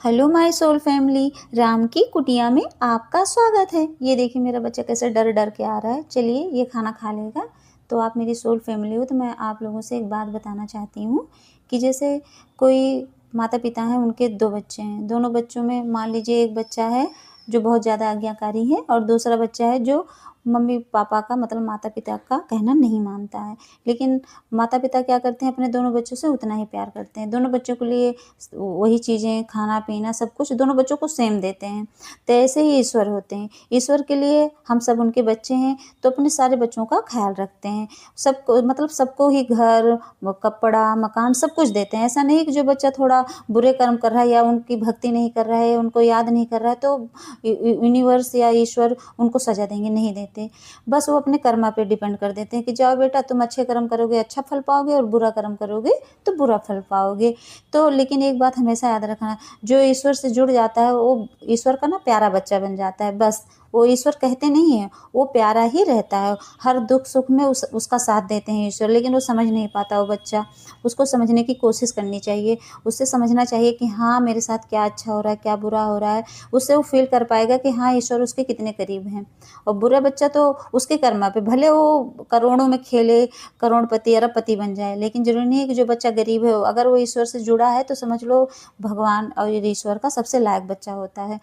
Hello my soul family, Ram की कुटिया में आपका स्वागत है। ये देखिए मेरा बच्चा कैसे डर डर के आ रहा है। चलिए ये खाना खा लेगा। तो आप मेरी सोल फैमिली हो तो मैं आप लोगों से एक बात बताना चाहती हूँ कि जैसे कोई माता पिता हैं, उनके दो बच्चे हैं। दोनों बच्चों में मान लीजिए एक बच्चा है जो बहुत ज़्यादा आज्ञाकारी है और दूसरा बच्चा है जो मम्मी पापा का मतलब माता पिता का कहना नहीं मानता है। लेकिन माता पिता क्या करते हैं, अपने दोनों बच्चों से उतना ही प्यार करते हैं। दोनों बच्चों के लिए वही चीज़ें, खाना पीना सब कुछ दोनों बच्चों को सेम देते हैं। तो ऐसे ही ईश्वर होते हैं। ईश्वर के लिए हम सब उनके बच्चे हैं तो अपने सारे बच्चों का ख्याल रखते हैं। सबको मतलब सबको ही घर, कपड़ा, मकान सब कुछ देते हैं। ऐसा नहीं कि जो बच्चा थोड़ा बुरे कर्म कर रहा है या उनकी भक्ति नहीं कर रहा है, उनको याद नहीं कर रहा है तो यूनिवर्स या ईश्वर उनको सज़ा देंगे, नहीं देते। बस वो अपने कर्मा पे डिपेंड कर देते हैं कि जाओ बेटा तुम अच्छे कर्म करोगे अच्छा फल पाओगे और बुरा कर्म करोगे तो बुरा फल पाओगे। तो लेकिन एक बात हमेशा याद रखना, जो ईश्वर से जुड़ जाता है वो ईश्वर का ना प्यारा बच्चा बन जाता है। बस वो ईश्वर कहते नहीं है, वो प्यारा ही रहता है। हर दुख सुख में उसका साथ देते हैं ईश्वर, लेकिन वो समझ नहीं पाता वो बच्चा। उसको समझने की कोशिश करनी चाहिए, उससे समझना चाहिए कि हाँ मेरे साथ क्या अच्छा हो रहा है क्या बुरा हो रहा है। उससे वो फील कर पाएगा कि हाँ ईश्वर उसके कितने करीब हैं। और बुरा बच्चा तो उसके कर्मा पे भले वो करोड़ों में खेले, करोड़पति अरबपति बन जाए, लेकिन जरूरी नहीं है कि जो बच्चा गरीब है अगर वो ईश्वर से जुड़ा है तो समझ लो भगवान और ईश्वर का सबसे लायक बच्चा होता है।